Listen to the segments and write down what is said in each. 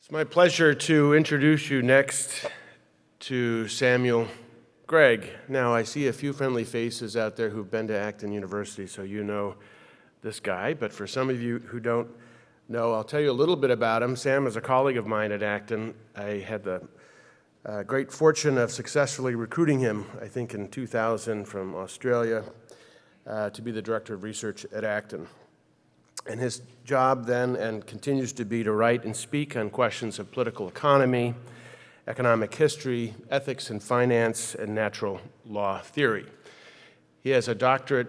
It's my pleasure to introduce you next to Samuel Gregg. Now, I see a few friendly faces out there who've been to Acton University, so you know this guy. But for some of you who don't know, I'll tell you a little bit about him. Sam is a colleague of mine at Acton. I had the great fortune of successfully recruiting him, I think in 2000 from Australia, to be the director of research at Acton. And his job then, and continues to be, to write and speak on questions of political economy, economic history, ethics and finance, and natural law theory. He has a doctorate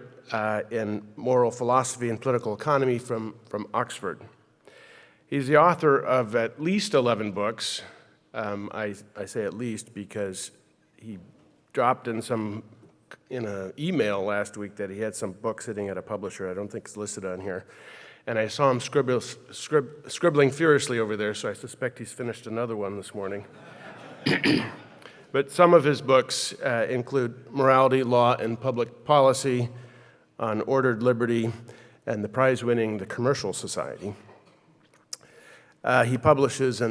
in moral philosophy and political economy from Oxford. He's the author of at least 11 books. I say at least because he dropped in an email last week that he had some book sitting at a publisher. I don't think it's listed on here. And I saw him scribbling furiously over there, so I suspect he's finished another one this morning. But some of his books include Morality, Law, and Public Policy, On Ordered Liberty, and the prize-winning The Commercial Society. He publishes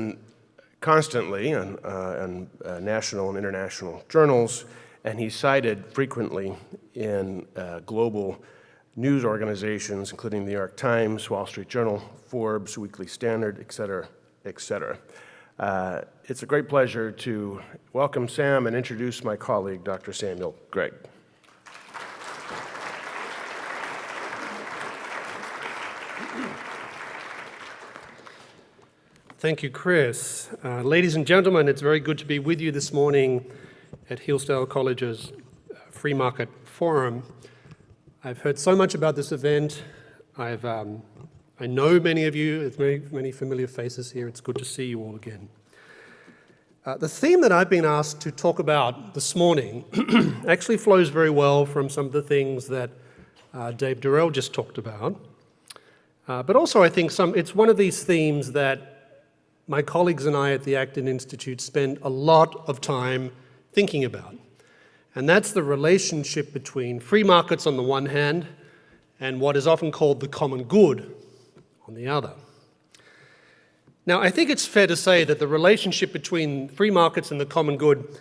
constantly in national and international journals, and he's cited frequently in global news organizations, including the New York Times, Wall Street Journal, Forbes, Weekly Standard, et cetera, et cetera. It's a great pleasure to welcome Sam and introduce my colleague, Dr. Samuel Gregg. Thank you, Chris. Ladies and gentlemen, it's very good to be with you this morning at Hillsdale College's Free Market Forum. I've heard so much about this event. I know many of you, there's many familiar faces here. It's good to see you all again. The theme that I've been asked to talk about this morning actually flows very well from some of the things that Dave Durrell just talked about. But also I think it's one of these themes that my colleagues and I at the Acton Institute spend a lot of time thinking about. And that's the relationship between free markets on the one hand and what is often called the common good on the other. Now, I think it's fair to say that the relationship between free markets and the common good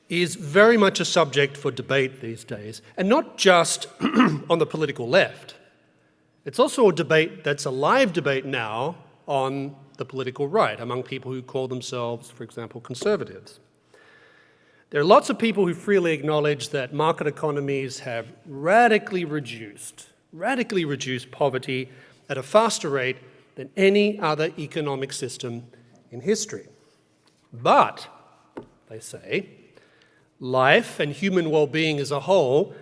is very much a subject for debate these days, and not just on the political left. It's also a debate that's a live debate now on the political right, among people who call themselves, for example, conservatives. There are lots of people who freely acknowledge that market economies have radically reduced poverty at a faster rate than any other economic system in history. But, they say, life and human well-being as a whole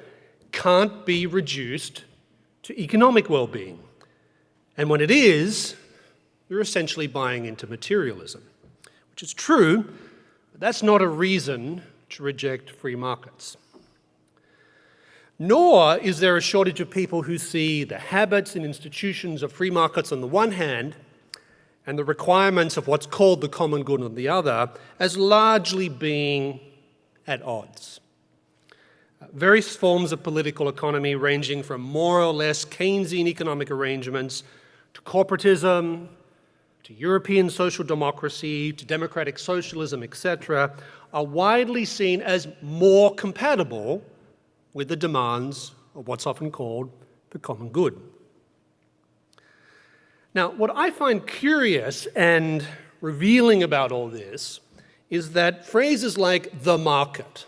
can't be reduced to economic well-being. And when it is, you're essentially buying into materialism, which is true, but that's not a reason to reject free markets. Nor is there a shortage of people who see the habits and institutions of free markets on the one hand and the requirements of what's called the common good on the other as largely being at odds. Various forms of political economy ranging from more or less Keynesian economic arrangements to corporatism, to European social democracy, to democratic socialism, etc., are widely seen as more compatible with the demands of what's often called the common good. Now, what I find curious and revealing about all this is that phrases like the market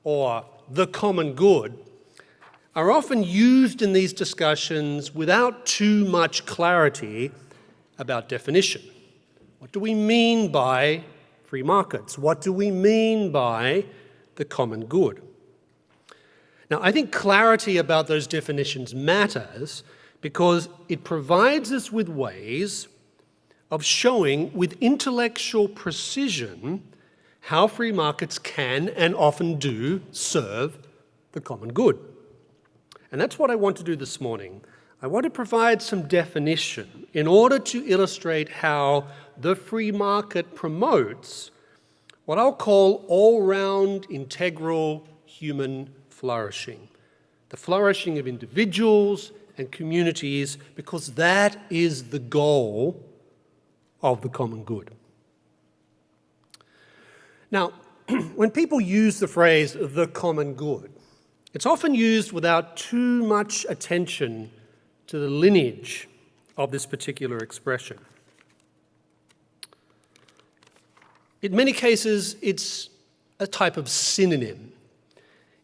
or the common good are often used in these discussions without too much clarity about definition. What do we mean by free markets? What do we mean by the common good? Now, I think clarity about those definitions matters because it provides us with ways of showing with intellectual precision how free markets can and often do serve the common good. And that's what I want to do this morning. I want to provide some definition in order to illustrate how the free market promotes what I'll call all-round integral human flourishing. The flourishing of individuals and communities, because that is the goal of the common good. Now, when people use the phrase the common good, it's often used without too much attention to the lineage of this particular expression. In many cases, it's a type of synonym.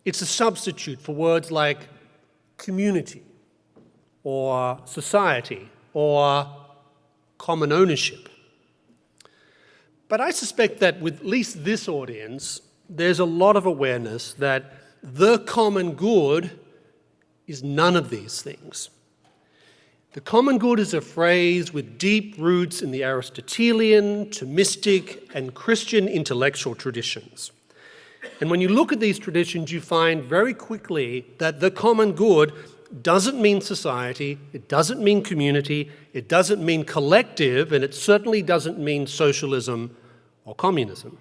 It's a substitute for words like community or society or common ownership. But I suspect that with at least this audience, there's a lot of awareness that the common good is none of these things. The common good is a phrase with deep roots in the Aristotelian, Thomistic, and Christian intellectual traditions. And when you look at these traditions, you find very quickly that the common good doesn't mean society, it doesn't mean community, it doesn't mean collective, and it certainly doesn't mean socialism or communism.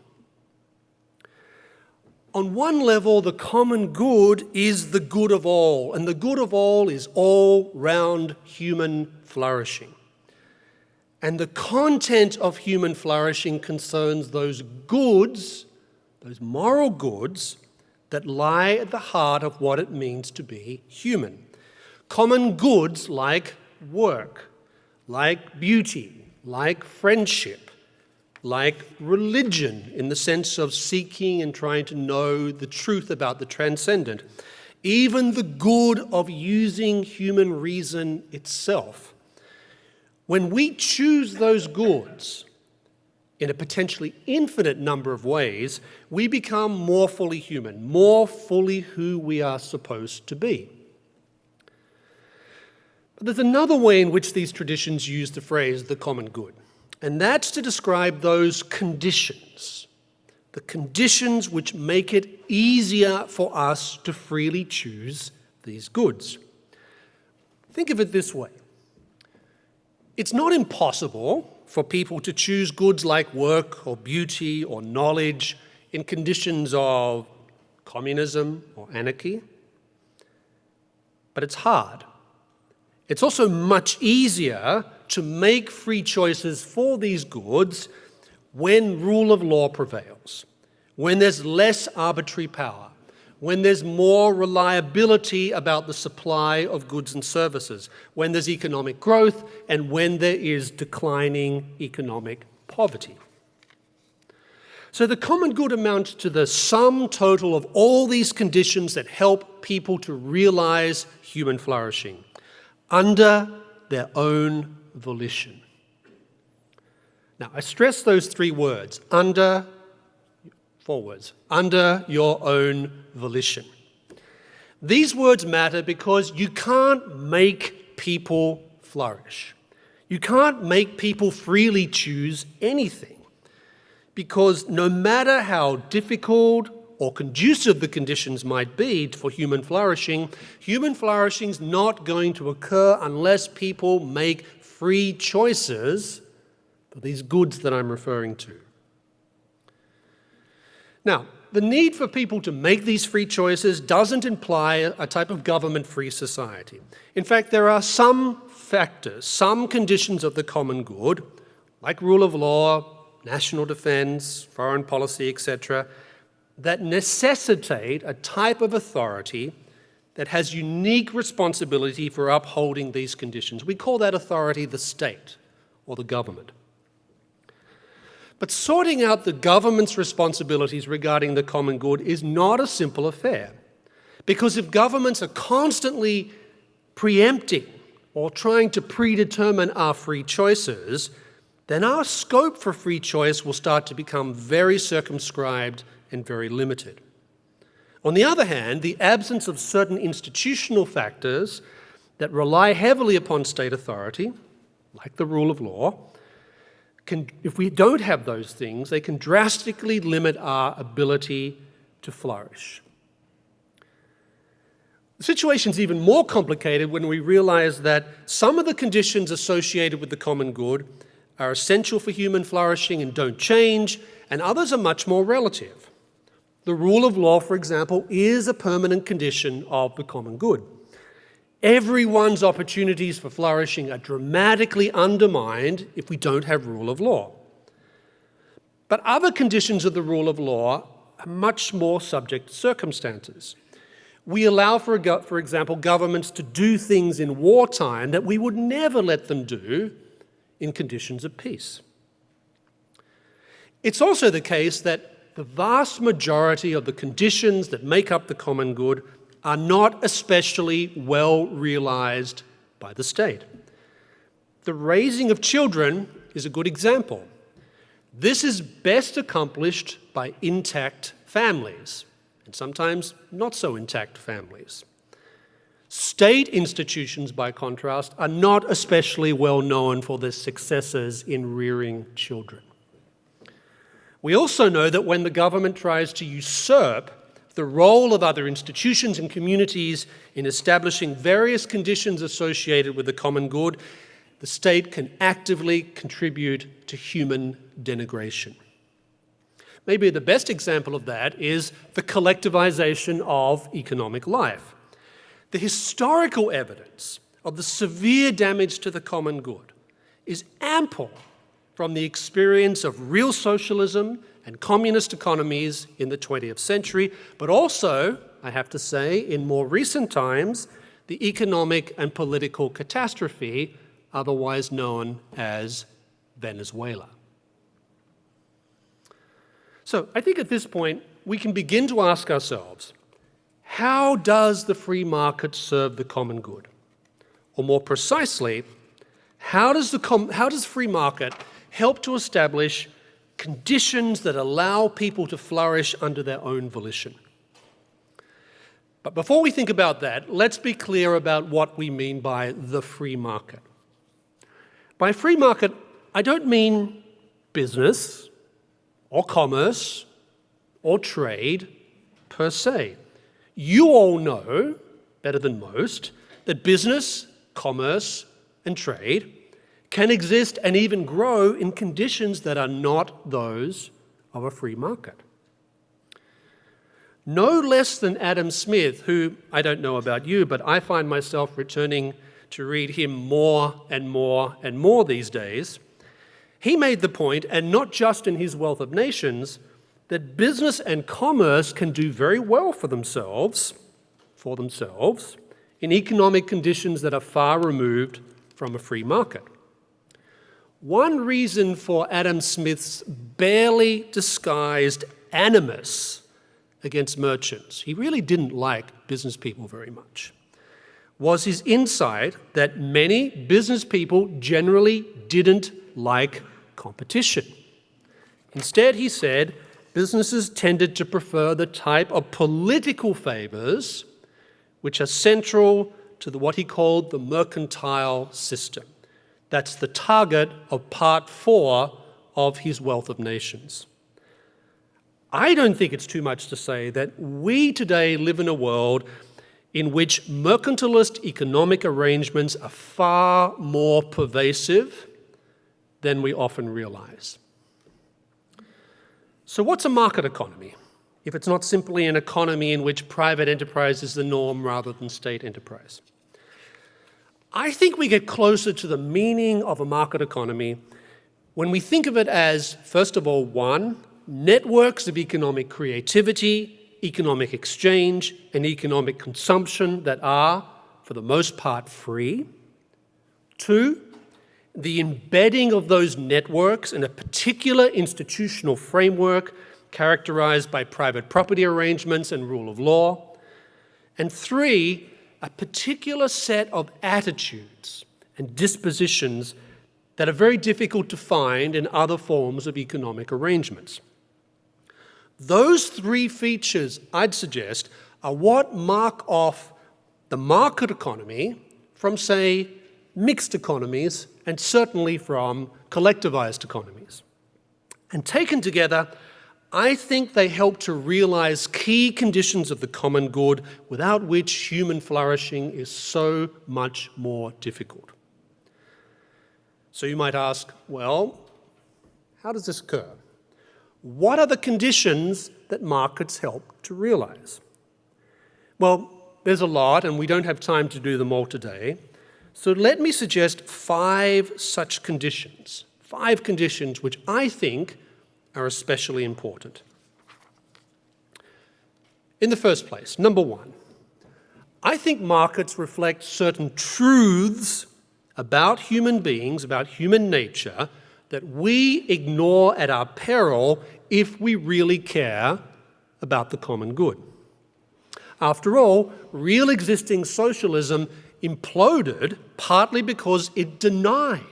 On one level, the common good is the good of all, and the good of all is all-round human flourishing. And the content of human flourishing concerns those goods, those moral goods, that lie at the heart of what it means to be human. Common goods like work, like beauty, like friendship, like religion in the sense of seeking and trying to know the truth about the transcendent. Even the good of using human reason itself. When we choose those goods in a potentially infinite number of ways, we become more fully human, more fully who we are supposed to be. But there's another way in which these traditions use the phrase the common good. And that's to describe those conditions, the conditions which make it easier for us to freely choose these goods. Think of it this way. It's not impossible for people to choose goods like work or beauty or knowledge in conditions of communism or anarchy, but it's hard. It's also much easier to make free choices for these goods when rule of law prevails, when there's less arbitrary power, when there's more reliability about the supply of goods and services, when there's economic growth, and when there is declining economic poverty. So the common good amounts to the sum total of all these conditions that help people to realize human flourishing under their own volition. Now, I stress those three words, under your own volition. These words matter because you can't make people flourish. You can't make people freely choose anything, because no matter how difficult or conducive the conditions might be for human flourishing is not going to occur unless people make free choices for these goods that I'm referring to. Now, the need for people to make these free choices doesn't imply a type of government-free society. In fact, there are some factors, some conditions of the common good, like rule of law, national defense, foreign policy, etc., that necessitate a type of authority that has unique responsibility for upholding these conditions. We call that authority the state or the government. But sorting out the government's responsibilities regarding the common good is not a simple affair, because if governments are constantly preempting or trying to predetermine our free choices, then our scope for free choice will start to become very circumscribed and very limited. On the other hand, the absence of certain institutional factors that rely heavily upon state authority, like the rule of law, if we don't have those things, they can drastically limit our ability to flourish. The situation is even more complicated when we realize that some of the conditions associated with the common good are essential for human flourishing and don't change, and others are much more relative. The rule of law, for example, is a permanent condition of the common good. Everyone's opportunities for flourishing are dramatically undermined if we don't have rule of law. But other conditions of the rule of law are much more subject to circumstances. We allow, for example, governments to do things in wartime that we would never let them do in conditions of peace. It's also the case that the vast majority of the conditions that make up the common good are not especially well realized by the state. The raising of children is a good example. This is best accomplished by intact families, and sometimes not so intact families. State institutions, by contrast, are not especially well known for their successes in rearing children. We also know that when the government tries to usurp the role of other institutions and communities in establishing various conditions associated with the common good, the state can actively contribute to human denigration. Maybe the best example of that is the collectivization of economic life. The historical evidence of the severe damage to the common good is ample from the experience of real socialism and communist economies in the 20th century, but also, I have to say, in more recent times, the economic and political catastrophe otherwise known as Venezuela. So I think at this point we can begin to ask ourselves, how does the free market serve the common good? Or more precisely, how does free market help to establish conditions that allow people to flourish under their own volition? But before we think about that, let's be clear about what we mean by the free market. By free market, I don't mean business or commerce or trade per se. You all know, better than most, that business, commerce, and trade can exist and even grow in conditions that are not those of a free market. No less than Adam Smith, who I don't know about you, but I find myself returning to read him more and more and more these days, he made the point, and not just in his Wealth of Nations, that business and commerce can do very well for themselves in economic conditions that are far removed from a free market. One reason for Adam Smith's barely disguised animus against merchants, he really didn't like business people very much, was his insight that many business people generally didn't like competition. Instead, he said, businesses tended to prefer the type of political favors which are central to what he called the mercantile system. That's the target of part 4 of his Wealth of Nations. I don't think it's too much to say that we today live in a world in which mercantilist economic arrangements are far more pervasive than we often realize. So what's a market economy, if it's not simply an economy in which private enterprise is the norm rather than state enterprise? I think we get closer to the meaning of a market economy when we think of it as, first of all, one, networks of economic creativity, economic exchange, and economic consumption that are, for the most part, free. 2, the embedding of those networks in a particular institutional framework characterized by private property arrangements and rule of law. And 3, a particular set of attitudes and dispositions that are very difficult to find in other forms of economic arrangements. Those 3 features, I'd suggest, are what mark off the market economy from, say, mixed economies, and certainly from collectivized economies. And taken together, I think they help to realize key conditions of the common good without which human flourishing is so much more difficult. So you might ask, well, how does this occur? What are the conditions that markets help to realize? Well, there's a lot, and we don't have time to do them all today. So let me suggest 5 such conditions, 5 conditions which I think are especially important. In the first place, number one, I think markets reflect certain truths about human beings, about human nature, that we ignore at our peril if we really care about the common good. After all, real existing socialism imploded partly because it denied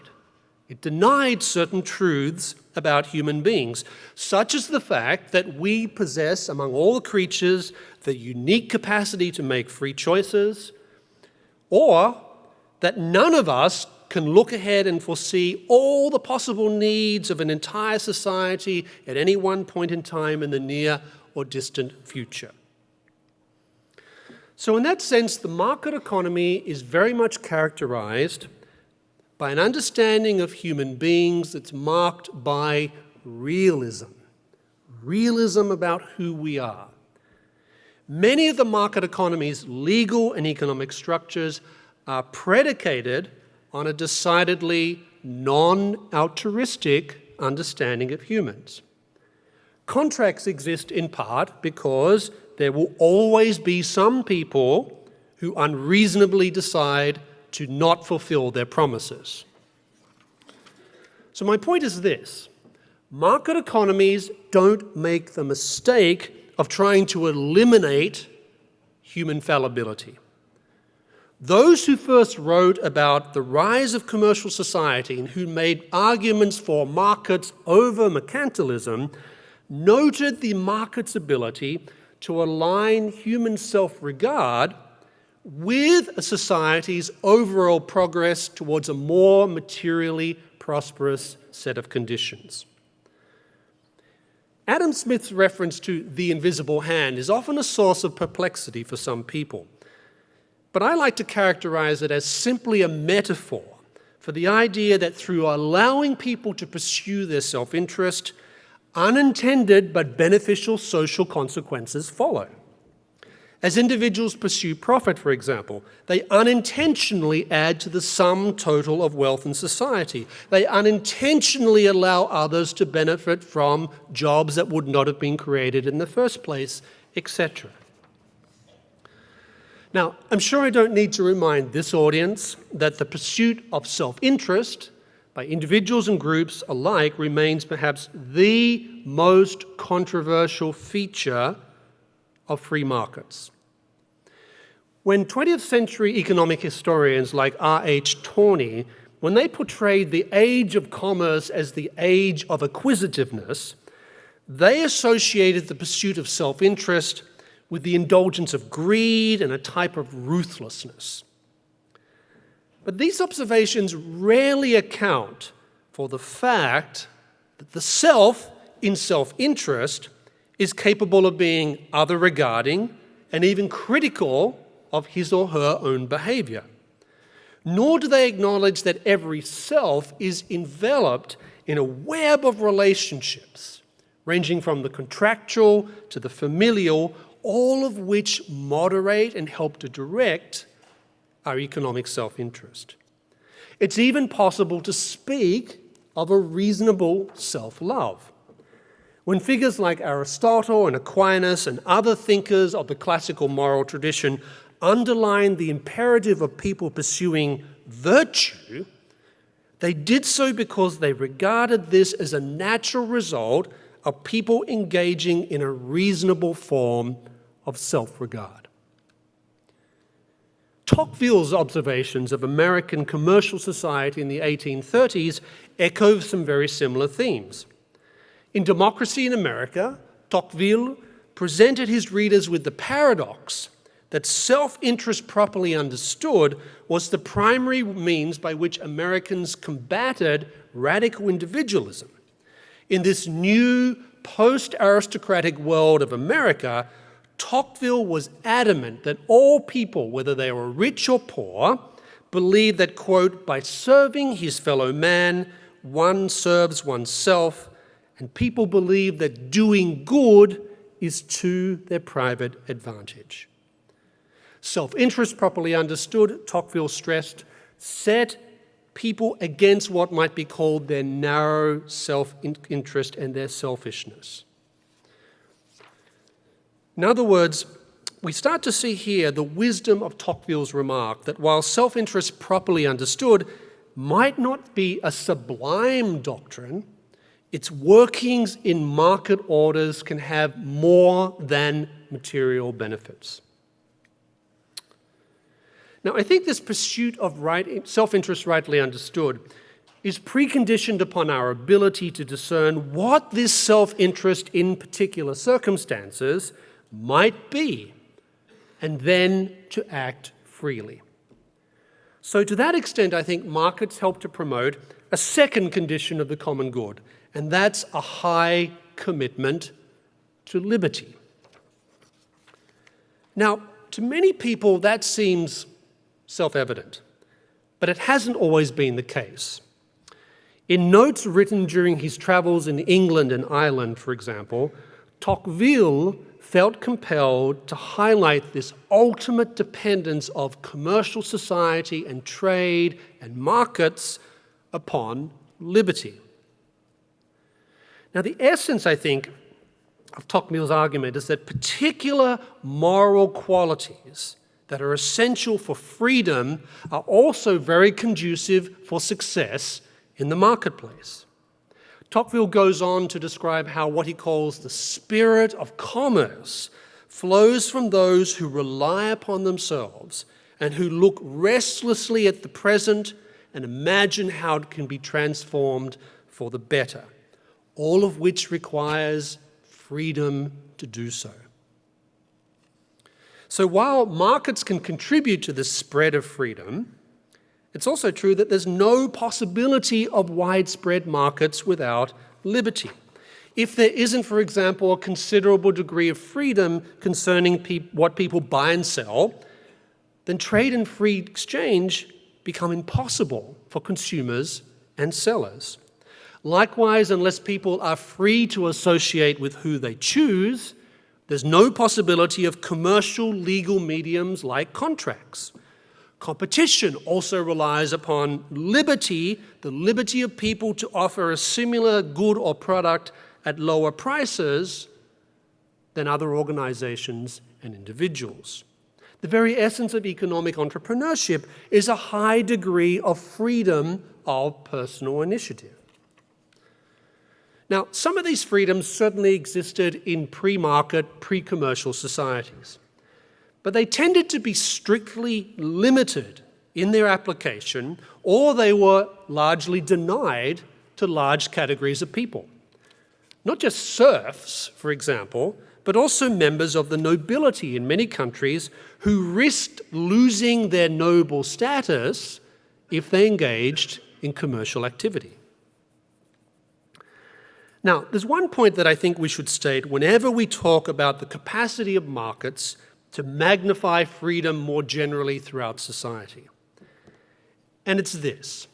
certain truths about human beings, such as the fact that we possess, among all the creatures, the unique capacity to make free choices, or that none of us can look ahead and foresee all the possible needs of an entire society at any one point in time in the near or distant future. So in that sense, the market economy is very much characterized by an understanding of human beings that's marked by realism. Realism about who we are. Many of the market economy's legal and economic structures are predicated on a decidedly non-altruistic understanding of humans. Contracts exist in part because there will always be some people who unreasonably decide to not fulfill their promises. So my point is this: market economies don't make the mistake of trying to eliminate human fallibility. Those who first wrote about the rise of commercial society and who made arguments for markets over mercantilism noted the market's ability to align human self-regard with a society's overall progress towards a more materially prosperous set of conditions. Adam Smith's reference to the invisible hand is often a source of perplexity for some people, but I like to characterize it as simply a metaphor for the idea that through allowing people to pursue their self-interest, unintended but beneficial social consequences follow. As individuals pursue profit, for example, they unintentionally add to the sum total of wealth in society. They unintentionally allow others to benefit from jobs that would not have been created in the first place, etc. Now, I'm sure I don't need to remind this audience that the pursuit of self-interest by individuals and groups alike remains perhaps the most controversial feature of free markets. When 20th century economic historians like R.H. Tawney, when they portrayed the age of commerce as the age of acquisitiveness, they associated the pursuit of self-interest with the indulgence of greed and a type of ruthlessness. But these observations rarely account for the fact that the self in self-interest is capable of being other-regarding and even critical of his or her own behavior. Nor do they acknowledge that every self is enveloped in a web of relationships, ranging from the contractual to the familial, all of which moderate and help to direct our economic self-interest. It's even possible to speak of a reasonable self-love. When figures like Aristotle and Aquinas and other thinkers of the classical moral tradition underlined the imperative of people pursuing virtue, they did so because they regarded this as a natural result of people engaging in a reasonable form of self-regard. Tocqueville's observations of American commercial society in the 1830s echo some very similar themes. In Democracy in America, Tocqueville presented his readers with the paradox that self-interest properly understood was the primary means by which Americans combated radical individualism. In this new post-aristocratic world of America, Tocqueville was adamant that all people, whether they were rich or poor, believed that, quote, by serving his fellow man, one serves oneself, and people believe that doing good is to their private advantage. Self-interest, properly understood, Tocqueville stressed, set people against what might be called their narrow self-interest and their selfishness. In other words, we start to see here the wisdom of Tocqueville's remark that while self-interest properly understood might not be a sublime doctrine, its workings in market orders can have more than material benefits. Now, I think this pursuit of self-interest rightly understood is preconditioned upon our ability to discern what this self-interest in particular circumstances might be, and then to act freely. So to that extent, I think markets help to promote a second condition of the common good, and that's a high commitment to liberty. Now, to many people, that seems self-evident, but it hasn't always been the case. In notes written during his travels in England and Ireland, for example, Tocqueville felt compelled to highlight this ultimate dependence of commercial society and trade and markets upon liberty. Now, the essence, I think, of Tocqueville's argument is that particular moral qualities that are essential for freedom are also very conducive for success in the marketplace. Tocqueville goes on to describe how what he calls the spirit of commerce flows from those who rely upon themselves and who look restlessly at the present and imagine how it can be transformed for the better, all of which requires freedom to do so. So while markets can contribute to the spread of freedom, it's also true that there's no possibility of widespread markets without liberty. If there isn't, for example, a considerable degree of freedom concerning what people buy and sell, then trade and free exchange become impossible for consumers and sellers. Likewise, unless people are free to associate with who they choose, there's no possibility of commercial legal mediums like contracts. Competition also relies upon liberty, the liberty of people to offer a similar good or product at lower prices than other organizations and individuals. The very essence of economic entrepreneurship is a high degree of freedom of personal initiative. Now, some of these freedoms certainly existed in pre-market, pre-commercial societies, but they tended to be strictly limited in their application, or they were largely denied to large categories of people. Not just serfs, for example, but also members of the nobility in many countries who risked losing their noble status if they engaged in commercial activity. Now, there's one point that I think we should state whenever we talk about the capacity of markets to magnify freedom more generally throughout society. And it's this.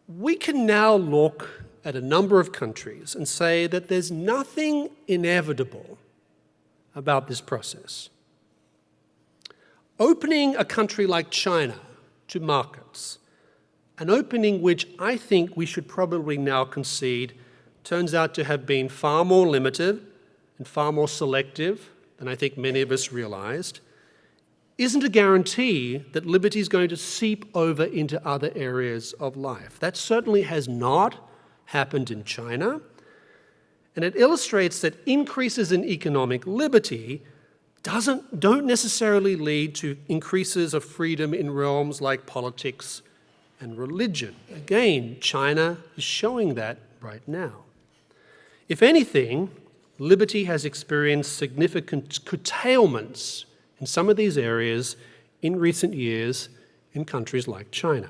We can now look at a number of countries and say that there's nothing inevitable about this process. Opening a country like China to markets, an opening which I think we should probably now concede turns out to have been far more limited and far more selective than I think many of us realized, isn't a guarantee that liberty is going to seep over into other areas of life. That certainly has not happened in China, and it illustrates that increases in economic liberty don't necessarily lead to increases of freedom in realms like politics and religion. Again, China is showing that right now. If anything, liberty has experienced significant curtailments in some of these areas in recent years in countries like China.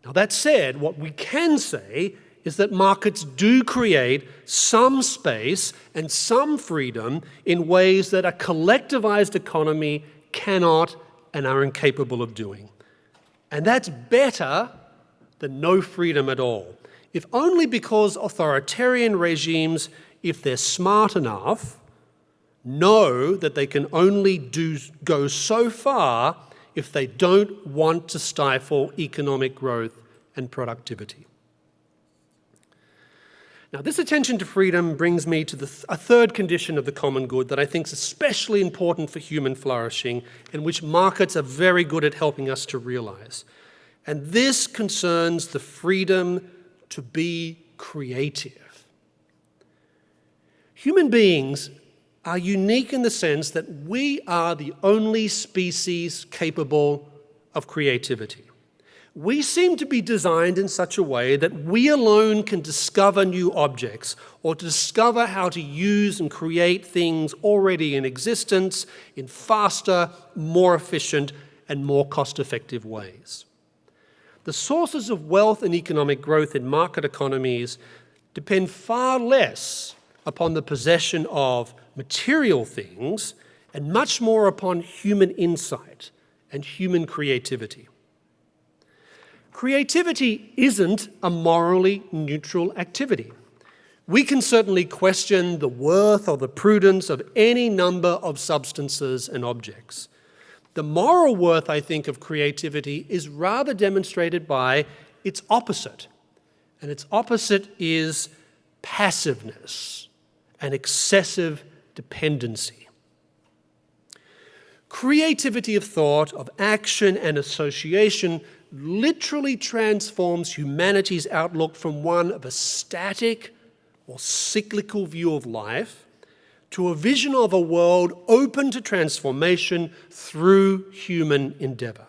Now, that said, what we can say is that markets do create some space and some freedom in ways that a collectivized economy cannot and are incapable of doing. And that's better than no freedom at all. If only because authoritarian regimes, if they're smart enough, know that they can only go so far if they don't want to stifle economic growth and productivity. Now, this attention to freedom brings me to a third condition of the common good that I think is especially important for human flourishing and which markets are very good at helping us to realize. And this concerns the freedom to be creative. Human beings are unique in the sense that we are the only species capable of creativity. We seem to be designed in such a way that we alone can discover new objects or discover how to use and create things already in existence in faster, more efficient, and more cost-effective ways. The sources of wealth and economic growth in market economies depend far less upon the possession of material things and much more upon human insight and human creativity. Creativity isn't a morally neutral activity. We can certainly question the worth or the prudence of any number of substances and objects. The moral worth, I think, of creativity is rather demonstrated by its opposite. And its opposite is passiveness and excessive dependency. Creativity of thought, of action and association literally transforms humanity's outlook from one of a static or cyclical view of life to a vision of a world open to transformation through human endeavor.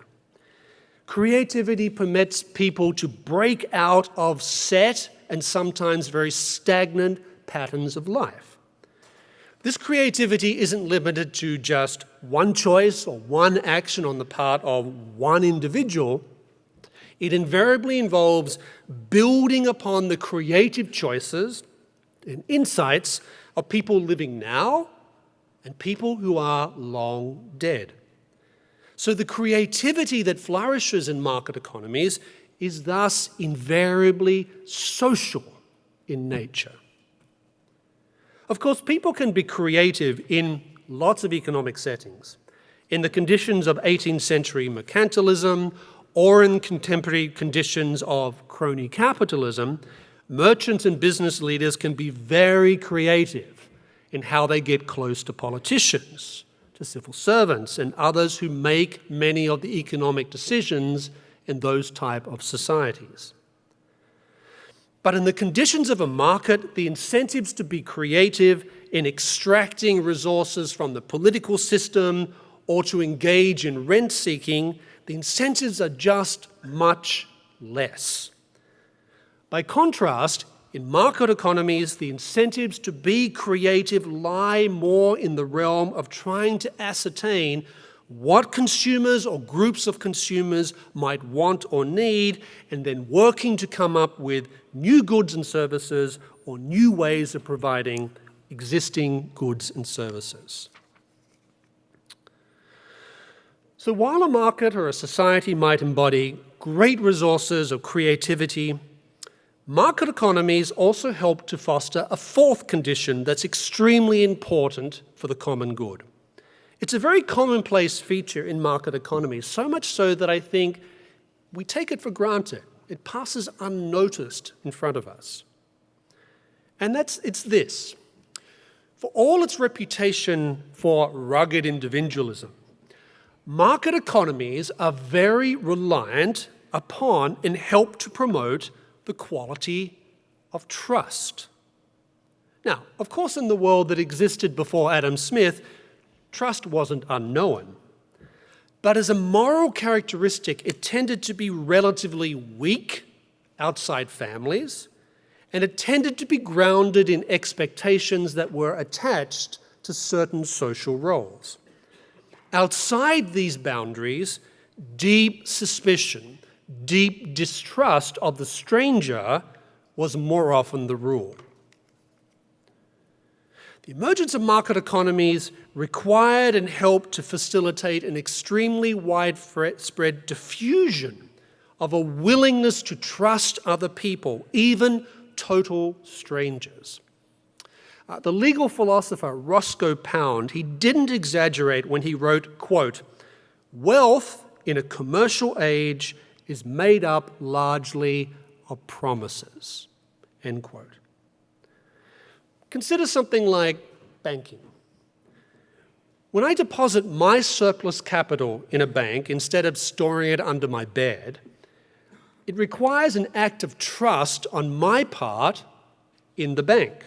Creativity permits people to break out of set and sometimes very stagnant patterns of life. This creativity isn't limited to just one choice or one action on the part of one individual. It invariably involves building upon the creative choices and insights of people living now and people who are long dead. So the creativity that flourishes in market economies is thus invariably social in nature. Of course, people can be creative in lots of economic settings. In the conditions of 18th century mercantilism or in contemporary conditions of crony capitalism, merchants and business leaders can be very creative in how they get close to politicians, to civil servants, and others who make many of the economic decisions in those type of societies. But in the conditions of a market, the incentives to be creative in extracting resources from the political system or to engage in rent-seeking, the incentives are just much less. By contrast, in market economies, the incentives to be creative lie more in the realm of trying to ascertain what consumers or groups of consumers might want or need, and then working to come up with new goods and services or new ways of providing existing goods and services. So while a market or a society might embody great resources of creativity, market economies also help to foster a fourth condition that's extremely important for the common good. It's a very commonplace feature in market economies, so much so that I think we take it for granted. It passes unnoticed in front of us. And it's this. For all its reputation for rugged individualism, market economies are very reliant upon and help to promote the quality of trust. Now, of course, in the world that existed before Adam Smith, trust wasn't unknown. But as a moral characteristic, it tended to be relatively weak outside families, and it tended to be grounded in expectations that were attached to certain social roles. Outside these boundaries, deep suspicion, deep distrust of the stranger was more often the rule. The emergence of market economies required and helped to facilitate an extremely widespread diffusion of a willingness to trust other people, even total strangers. The legal philosopher Roscoe Pound, he didn't exaggerate when he wrote, quote, "Wealth in a commercial age is made up largely of promises." End quote. Consider something like banking. When I deposit my surplus capital in a bank instead of storing it under my bed, it requires an act of trust on my part in the bank.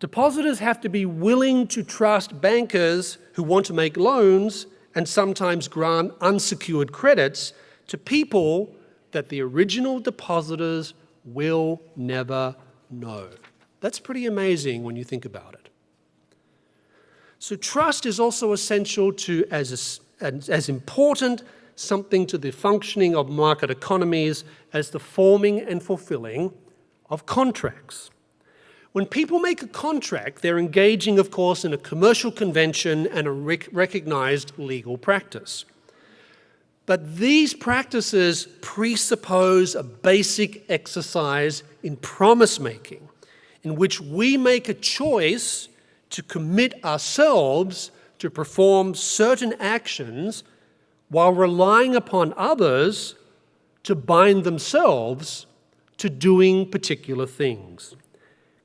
Depositors have to be willing to trust bankers who want to make loans and sometimes grant unsecured credits to people that the original depositors will never know. That's pretty amazing when you think about it. So trust is also essential to, as important something to the functioning of market economies as the forming and fulfilling of contracts. When people make a contract, they're engaging, of course, in a commercial convention and a recognized legal practice. But these practices presuppose a basic exercise in promise-making, in which we make a choice to commit ourselves to perform certain actions while relying upon others to bind themselves to doing particular things.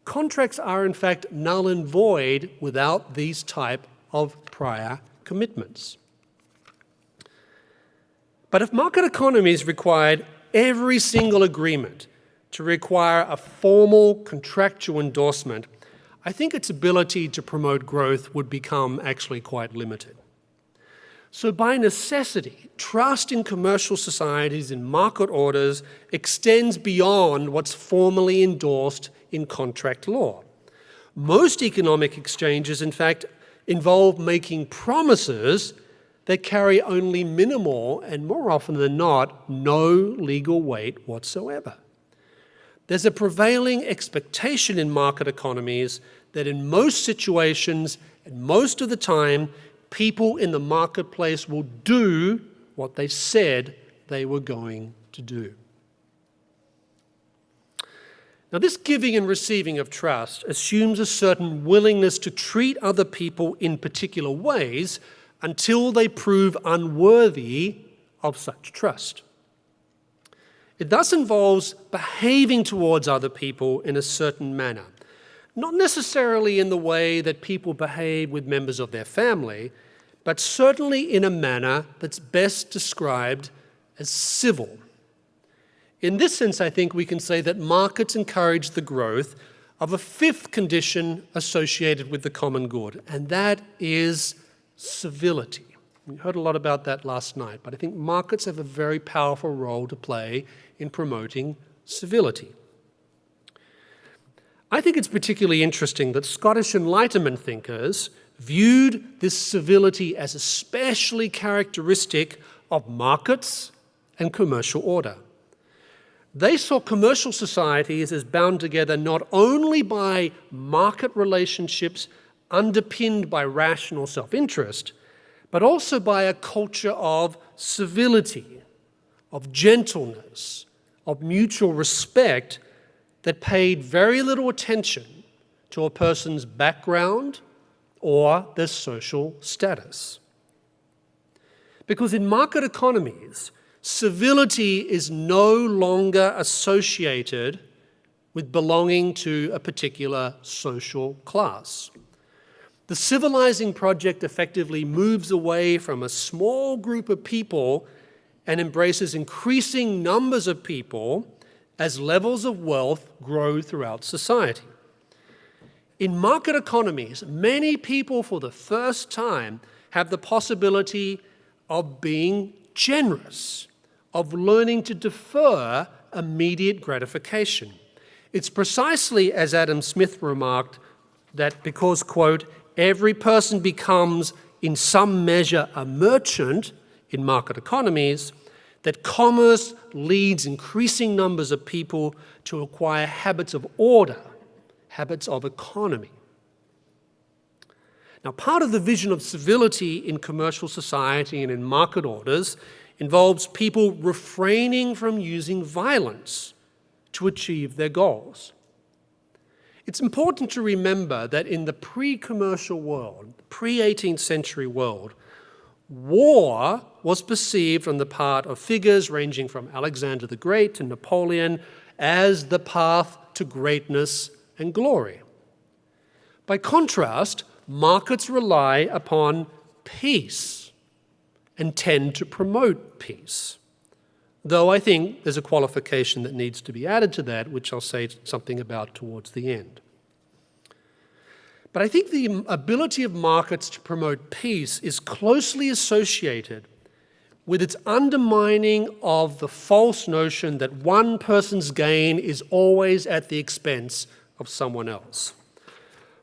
Contracts are, in fact, null and void without these type of prior commitments. But if market economies required every single agreement to require a formal contractual endorsement, I think its ability to promote growth would become actually quite limited. So by necessity, trust in commercial societies and market orders extends beyond what's formally endorsed in contract law. Most economic exchanges, in fact, involve making promises that carry only minimal and, more often than not, no legal weight whatsoever. There's a prevailing expectation in market economies that in most situations and most of the time, people in the marketplace will do what they said they were going to do. Now, this giving and receiving of trust assumes a certain willingness to treat other people in particular ways until they prove unworthy of such trust. It thus involves behaving towards other people in a certain manner, not necessarily in the way that people behave with members of their family, but certainly in a manner that's best described as civil. In this sense, I think we can say that markets encourage the growth of a fifth condition associated with the common good, and that is civility. We heard a lot about that last night, but I think markets have a very powerful role to play in promoting civility. I think it's particularly interesting that Scottish Enlightenment thinkers viewed this civility as especially characteristic of markets and commercial order. They saw commercial societies as bound together not only by market relationships underpinned by rational self-interest, but also by a culture of civility, of gentleness, of mutual respect that paid very little attention to a person's background or their social status. Because in market economies, civility is no longer associated with belonging to a particular social class. The civilizing project effectively moves away from a small group of people and embraces increasing numbers of people as levels of wealth grow throughout society. In market economies, many people for the first time have the possibility of being generous, of learning to defer immediate gratification. It's precisely as Adam Smith remarked that because, quote, every person becomes in some measure a merchant in market economies, that commerce leads increasing numbers of people to acquire habits of order, habits of economy. Now, part of the vision of civility in commercial society and in market orders involves people refraining from using violence to achieve their goals. It's important to remember that in the pre-commercial world, pre-18th century world, war was perceived on the part of figures ranging from Alexander the Great to Napoleon as the path to greatness and glory. By contrast, markets rely upon peace and tend to promote peace. Though I think there's a qualification that needs to be added to that, which I'll say something about towards the end. But I think the ability of markets to promote peace is closely associated with its undermining of the false notion that one person's gain is always at the expense of someone else.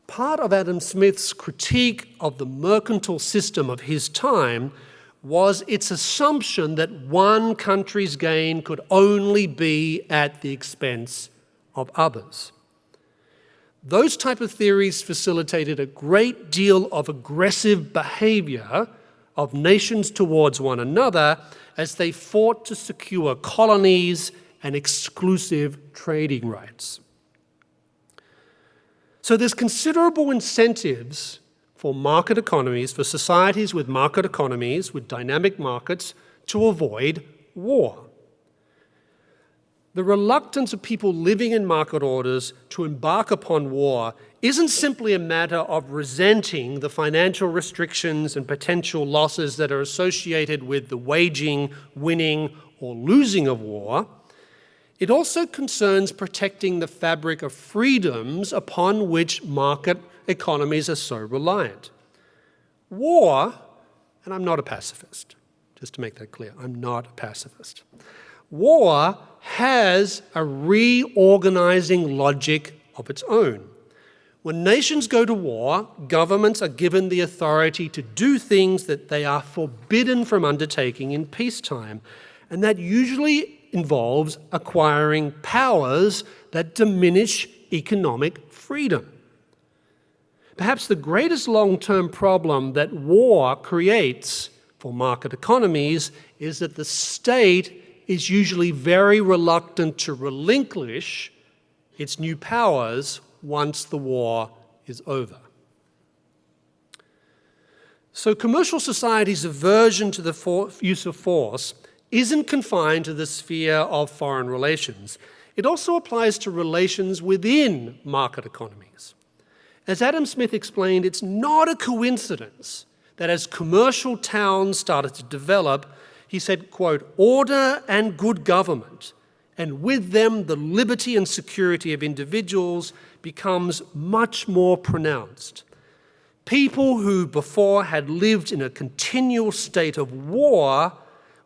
Part of Adam Smith's critique of the mercantile system of his time was its assumption that one country's gain could only be at the expense of others. Those type of theories facilitated a great deal of aggressive behavior of nations towards one another as they fought to secure colonies and exclusive trading rights. So there's considerable incentives for market economies, for societies with market economies, with dynamic markets, to avoid war. The reluctance of people living in market orders to embark upon war isn't simply a matter of resenting the financial restrictions and potential losses that are associated with the waging, winning, or losing of war. It also concerns protecting the fabric of freedoms upon which market economies are so reliant. War, and I'm not a pacifist, just to make that clear, I'm not a pacifist. War has a reorganizing logic of its own. When nations go to war, governments are given the authority to do things that they are forbidden from undertaking in peacetime, and that usually involves acquiring powers that diminish economic freedom. Perhaps the greatest long-term problem that war creates for market economies is that the state is usually very reluctant to relinquish its new powers once the war is over. So commercial society's aversion to the use of force isn't confined to the sphere of foreign relations. It also applies to relations within market economies. As Adam Smith explained, it's not a coincidence that as commercial towns started to develop, he said, quote, "order and good government, and with them the liberty and security of individuals becomes much more pronounced. People who before had lived in a continual state of war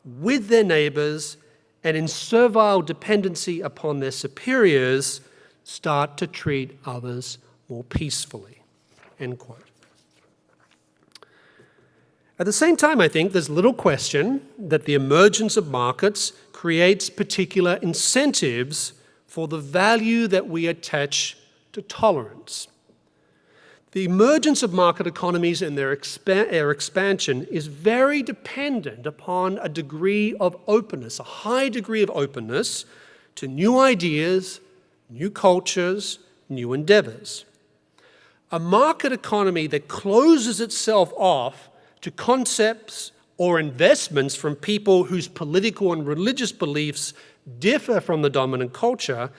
with their neighbors and in servile dependency upon their superiors start to treat others more peacefully," end quote. At the same time, I think there's little question that the emergence of markets creates particular incentives for the value that we attach to tolerance. The emergence of market economies and their expansion is very dependent upon a degree of openness, a high degree of openness to new ideas, new cultures, new endeavors. A market economy that closes itself off to concepts or investments from people whose political and religious beliefs differ from the dominant culture,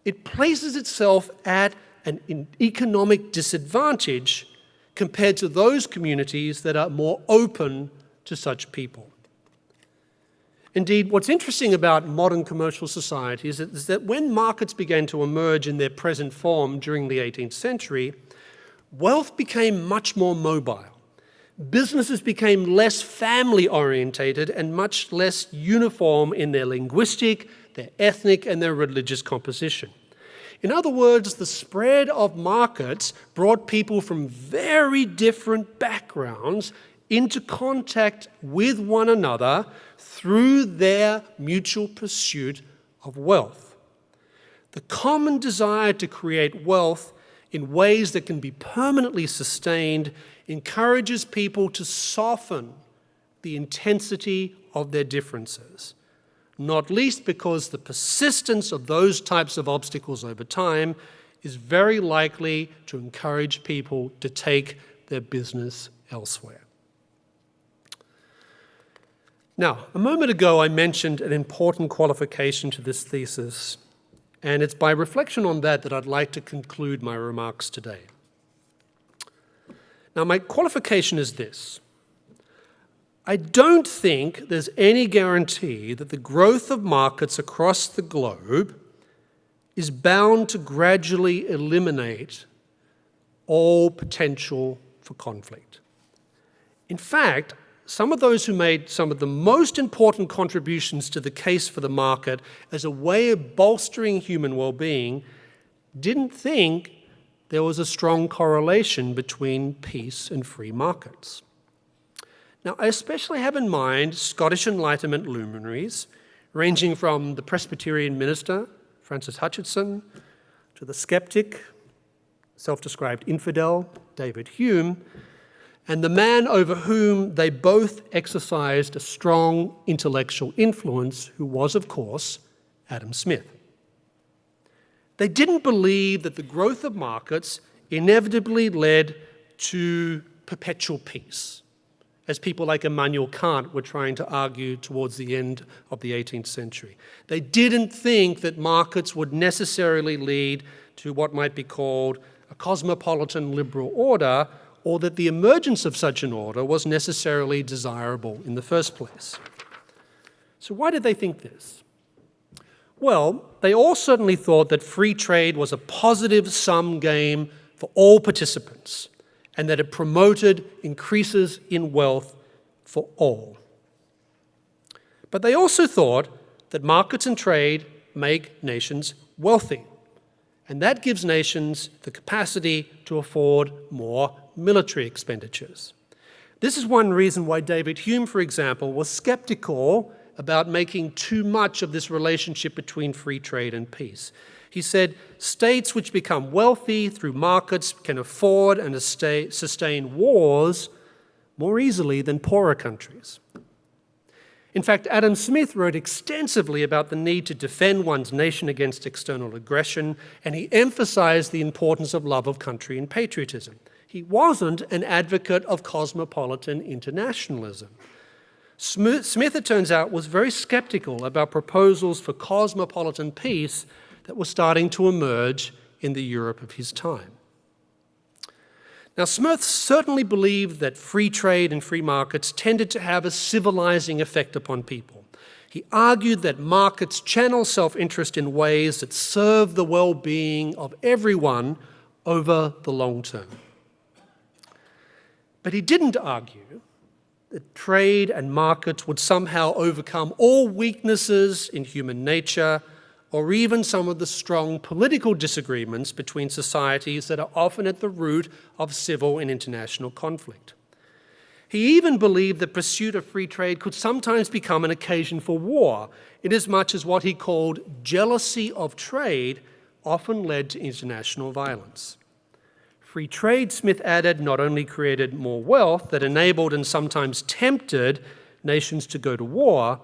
it places itself at an economic disadvantage compared to those communities that are more open to such people. Indeed, what's interesting about modern commercial societies is that when markets began to emerge in their present form during the 18th century, wealth became much more mobile. Businesses became less family-orientated and much less uniform in their linguistic, their ethnic, and their religious composition. In other words, the spread of markets brought people from very different backgrounds into contact with one another through their mutual pursuit of wealth. The common desire to create wealth in ways that can be permanently sustained encourages people to soften the intensity of their differences, not least because the persistence of those types of obstacles over time is very likely to encourage people to take their business elsewhere. Now, a moment ago I mentioned an important qualification to this thesis, and it's by reflection on that I'd like to conclude my remarks today. Now, my qualification is this. I don't think there's any guarantee that the growth of markets across the globe is bound to gradually eliminate all potential for conflict. In fact, some of those who made some of the most important contributions to the case for the market as a way of bolstering human well-being didn't think there was a strong correlation between peace and free markets. Now, I especially have in mind Scottish Enlightenment luminaries, ranging from the Presbyterian minister, Francis Hutcheson, to the skeptic, self-described infidel, David Hume, and the man over whom they both exercised a strong intellectual influence, who was, of course, Adam Smith. They didn't believe that the growth of markets inevitably led to perpetual peace, as people like Immanuel Kant were trying to argue towards the end of the 18th century. They didn't think that markets would necessarily lead to what might be called a cosmopolitan liberal order, or that the emergence of such an order was necessarily desirable in the first place. So why did they think this? Well, they all certainly thought that free trade was a positive sum game for all participants, and that it promoted increases in wealth for all. But they also thought that markets and trade make nations wealthy, and that gives nations the capacity to afford more military expenditures. This is one reason why David Hume, for example, was skeptical about making too much of this relationship between free trade and peace. He said, states which become wealthy through markets can afford and sustain wars more easily than poorer countries. In fact, Adam Smith wrote extensively about the need to defend one's nation against external aggression, and he emphasized the importance of love of country and patriotism. He wasn't an advocate of cosmopolitan internationalism. Smith, it turns out, was very skeptical about proposals for cosmopolitan peace that were starting to emerge in the Europe of his time. Now, Smith certainly believed that free trade and free markets tended to have a civilizing effect upon people. He argued that markets channel self-interest in ways that serve the well-being of everyone over the long term. But he didn't argue that trade and markets would somehow overcome all weaknesses in human nature, or even some of the strong political disagreements between societies that are often at the root of civil and international conflict. He even believed the pursuit of free trade could sometimes become an occasion for war, inasmuch as what he called jealousy of trade often led to international violence. Free trade, Smith added, not only created more wealth that enabled and sometimes tempted nations to go to war,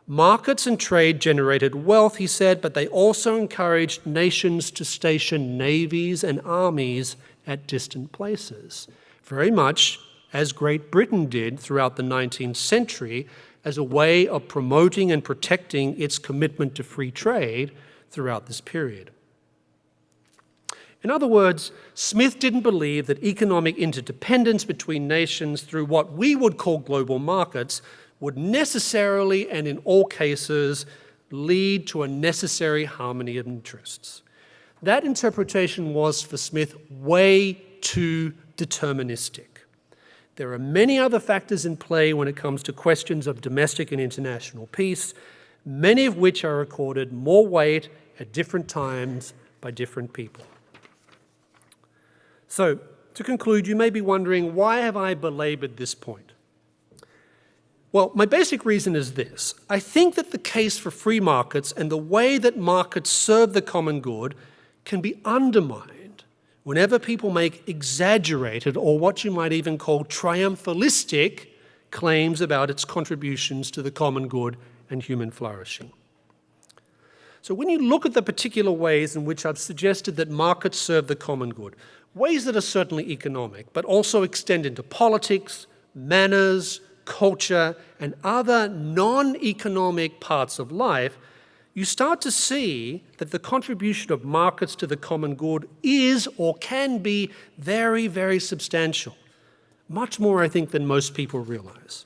markets and trade generated wealth, he said, but they also encouraged nations to station navies and armies at distant places, very much as Great Britain did throughout the 19th century as a way of promoting and protecting its commitment to free trade throughout this period. In other words, Smith didn't believe that economic interdependence between nations through what we would call global markets would necessarily and in all cases lead to a necessary harmony of interests. That interpretation was, for Smith, way too deterministic. There are many other factors in play when it comes to questions of domestic and international peace, many of which are accorded more weight at different times by different people. So, to conclude, you may be wondering, why have I belabored this point? Well, my basic reason is this. I think that the case for free markets and the way that markets serve the common good can be undermined whenever people make exaggerated, or what you might even call triumphalistic, claims about its contributions to the common good and human flourishing. So when you look at the particular ways in which I've suggested that markets serve the common good, ways that are certainly economic, but also extend into politics, manners, culture, and other non-economic parts of life, you start to see that the contribution of markets to the common good is or can be very, very substantial. Much more, I think, than most people realize.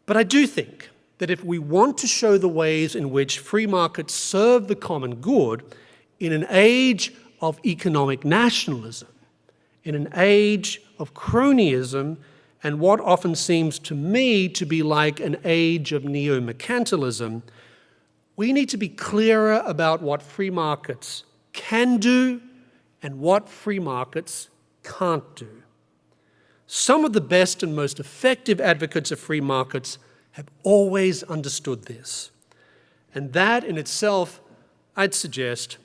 But I do think that if we want to show the ways in which free markets serve the common good in an age of economic nationalism, in an age of cronyism, and what often seems to me to be like an age of neo-mercantilism, we need to be clearer about what free markets can do and what free markets can't do. Some of the best and most effective advocates of free markets have always understood this. And that in itself, I'd suggest,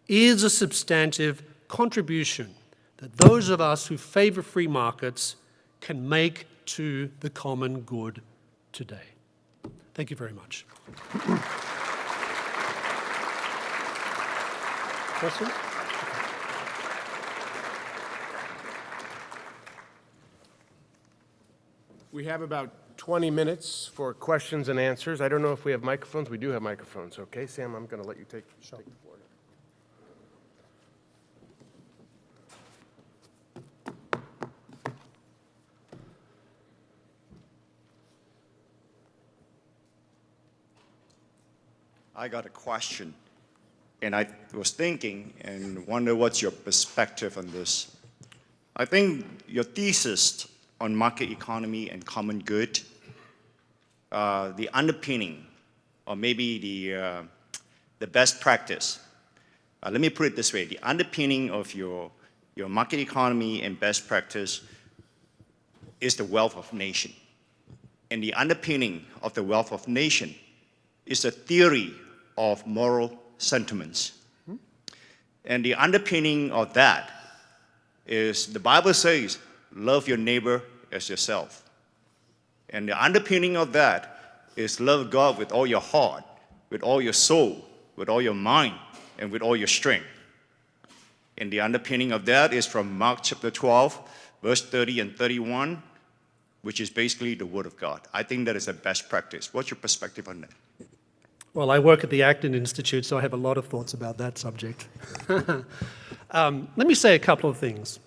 is a substantive contribution that those of us who favor free markets can make to the common good today. Thank you very much. Questions? We have about 20 minutes for questions and answers. I don't know if we have microphones. We do have microphones. Okay, Sam, I'm going to let you take the floor. I got a question, and I was thinking and wonder what's your perspective on this. I think your thesis on market economy and common good, the underpinning, or maybe the best practice. Let me put it this way: the underpinning of your market economy and best practice is the wealth of nation, and the underpinning of the wealth of nation is the theory of moral sentiments. And the underpinning of that is the Bible says, love your neighbor as yourself. And the underpinning of that is love God with all your heart, with all your soul, with all your mind, and with all your strength. And the underpinning of that is from Mark chapter 12, verse 30 and 31, which is basically the Word of God. I think that is the best practice. What's your perspective on that? Well, I work at the Acton Institute, so I have a lot of thoughts about that subject. Let me say a couple of things.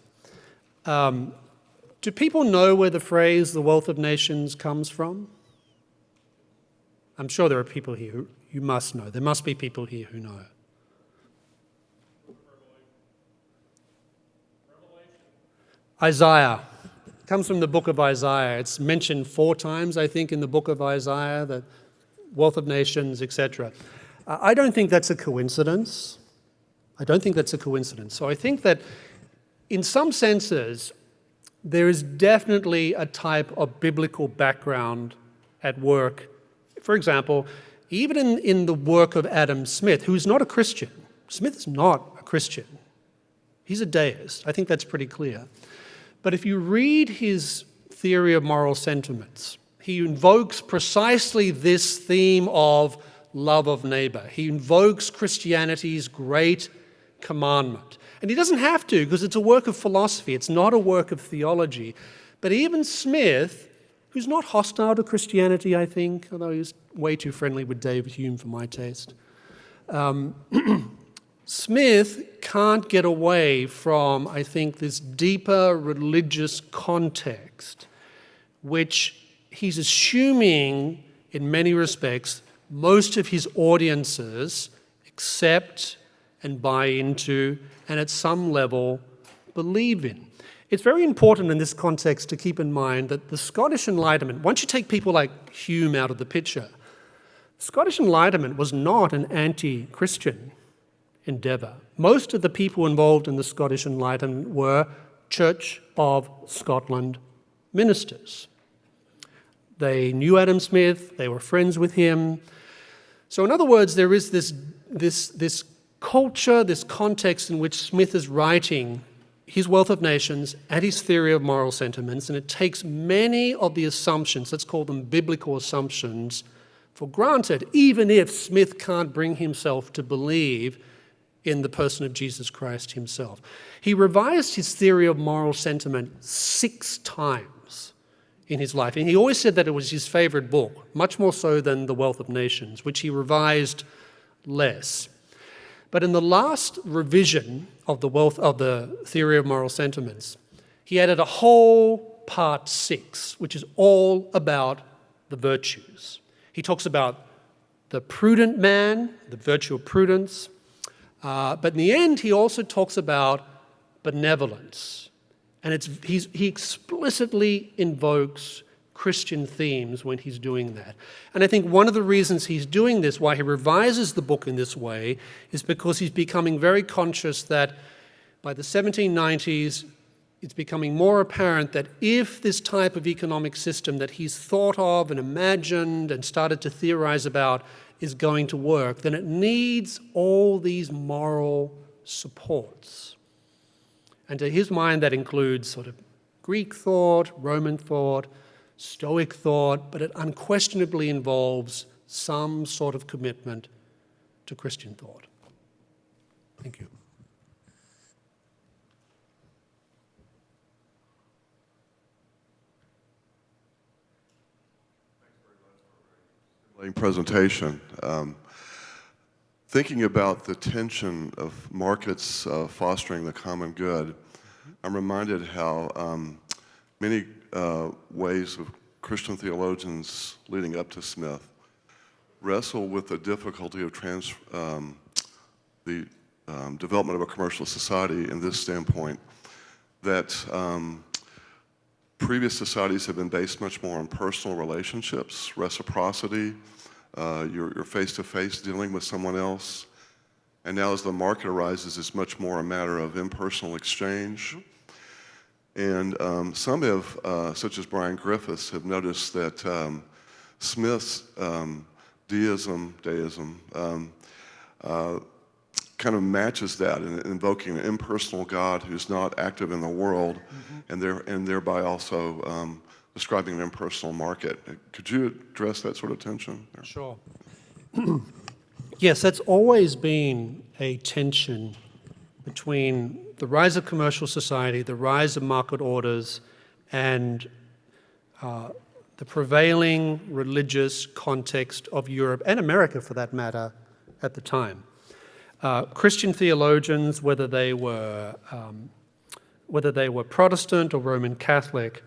Do people know where the phrase "the wealth of nations" comes from? I'm sure there are people here who you must know. There must be people here who know. Isaiah. It comes from the book of Isaiah. It's mentioned 4 times, I think, in the book of Isaiah, that wealth of nations, etc. I don't think that's a coincidence. So I think that in some senses, there is definitely a type of biblical background at work. For example, even in the work of Adam Smith, who is not a Christian. Smith is not a Christian. He's a deist. I think that's pretty clear. But if you read his theory of moral sentiments, he invokes precisely this theme of love of neighbor. He invokes Christianity's great commandment. And he doesn't have to, because it's a work of philosophy. It's not a work of theology. But even Smith, who's not hostile to Christianity, I think, although he's way too friendly with David Hume for my taste, Smith can't get away from, I think, this deeper religious context, which he's assuming, in many respects, most of his audiences accept and buy into, and at some level believe in. It's very important in this context to keep in mind that the Scottish Enlightenment, once you take people like Hume out of the picture, Scottish Enlightenment was not an anti-Christian endeavour. Most of the people involved in the Scottish Enlightenment were Church of Scotland ministers. They knew Adam Smith, they were friends with him. So in other words, there is this culture, this context in which Smith is writing his Wealth of Nations and his theory of moral sentiments, and it takes many of the assumptions, let's call them biblical assumptions, for granted, even if Smith can't bring himself to believe in the person of Jesus Christ himself. He revised his theory of moral sentiment 6 times in his life. And he always said that it was his favorite book, much more so than The Wealth of Nations, which he revised less. But in the last revision of the Theory of Moral Sentiments, he added a whole part 6, which is all about the virtues. He talks about the prudent man, the virtue of prudence, but in the end he also talks about benevolence. And he explicitly invokes Christian themes when he's doing that. And I think one of the reasons he's doing this, why he revises the book in this way, is because he's becoming very conscious that by the 1790s, it's becoming more apparent that if this type of economic system that he's thought of and imagined and started to theorize about is going to work, then it needs all these moral supports. And to his mind, that includes sort of Greek thought, Roman thought, Stoic thought, but it unquestionably involves some sort of commitment to Christian thought. Thank you. Presentation. Thinking about the tension of markets fostering the common good, I'm reminded how many ways of Christian theologians leading up to Smith wrestle with the difficulty of the development of a commercial society in this standpoint, that previous societies have been based much more on personal relationships, reciprocity, your face-to-face dealing with someone else. And now as the market arises, it's much more a matter of impersonal exchange. And some have, such as Brian Griffiths, have noticed that Smith's deism, kind of matches that in invoking an impersonal God who's not active in the world, and thereby also describing an impersonal market. Could you address that sort of tension? Sure. Yes, that's always been a tension between the rise of commercial society, the rise of market orders, and the prevailing religious context of Europe, and America for that matter, at the time. Christian theologians, whether they were Protestant or Roman Catholic,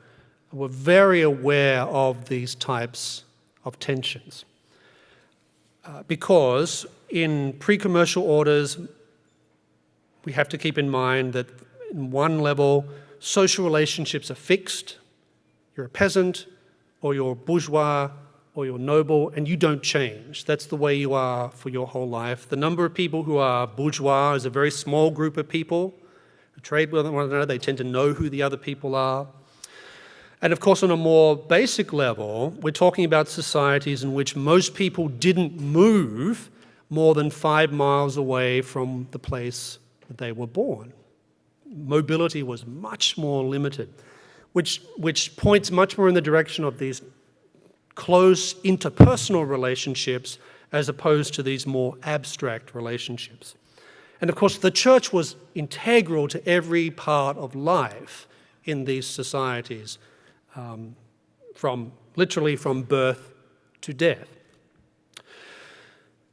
were very aware of these types of tensions. Because in pre-commercial orders, we have to keep in mind that in one level, social relationships are fixed. You're a peasant, or you're bourgeois, or you're noble, and you don't change. That's the way you are for your whole life. The number of people who are bourgeois is a very small group of people who trade with one another. They tend to know who the other people are. And of course, on a more basic level, we're talking about societies in which most people didn't move more than 5 miles away from the place that they were born. Mobility was much more limited, which points much more in the direction of these close interpersonal relationships as opposed to these more abstract relationships. And of course, the church was integral to every part of life in these societies, literally from birth to death.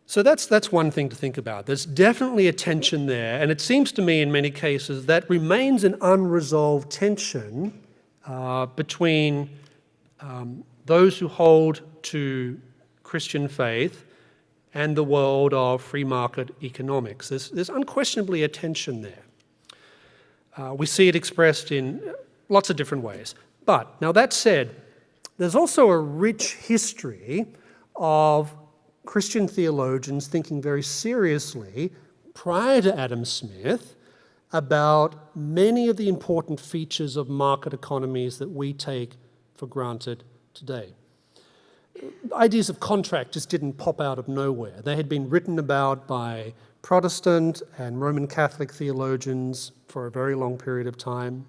So that's one thing to think about. There's definitely a tension there, and it seems to me in many cases that remains an unresolved tension between those who hold to Christian faith and the world of free market economics. There's unquestionably a tension there. We see it expressed in lots of different ways. But, now that said, there's also a rich history of Christian theologians thinking very seriously prior to Adam Smith about many of the important features of market economies that we take for granted today. Ideas of contract just didn't pop out of nowhere. They had been written about by Protestant and Roman Catholic theologians for a very long period of time.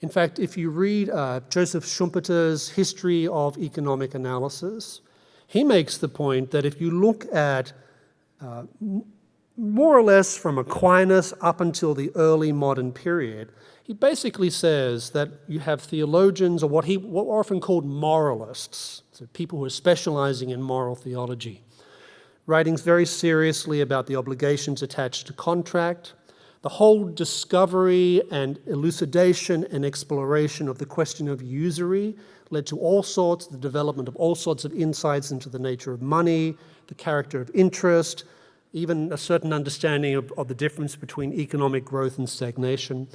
In fact, if you read Joseph Schumpeter's History of Economic Analysis, he makes the point that if you look at more or less from Aquinas up until the early modern period, he basically says that you have theologians, or what are often called moralists, so people who are specializing in moral theology, writing very seriously about the obligations attached to contract, the whole discovery and elucidation and exploration of the question of usury led to the development of all sorts of insights into the nature of money, the character of interest, even a certain understanding of the difference between economic growth and stagnation.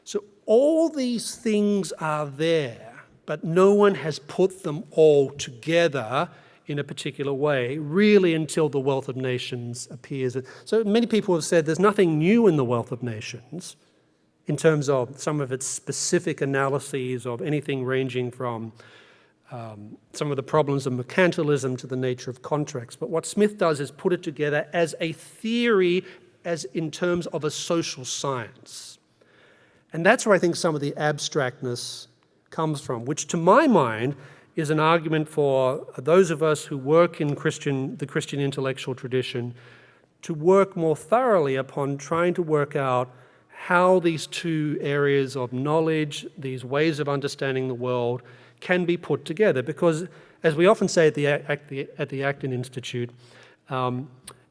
So all these things are there, but no one has put them all together in a particular way, really until the Wealth of Nations appears. So many people have said there's nothing new in the Wealth of Nations in terms of some of its specific analyses of anything ranging from some of the problems of mercantilism to the nature of contracts. But what Smith does is put it together as a theory, as in terms of a social science. And that's where I think some of the abstractness comes from, which to my mind is an argument for those of us who work in the Christian intellectual tradition to work more thoroughly upon trying to work out how these two areas of knowledge, these ways of understanding the world, can be put together. Because, as we often say at the Acton Institute,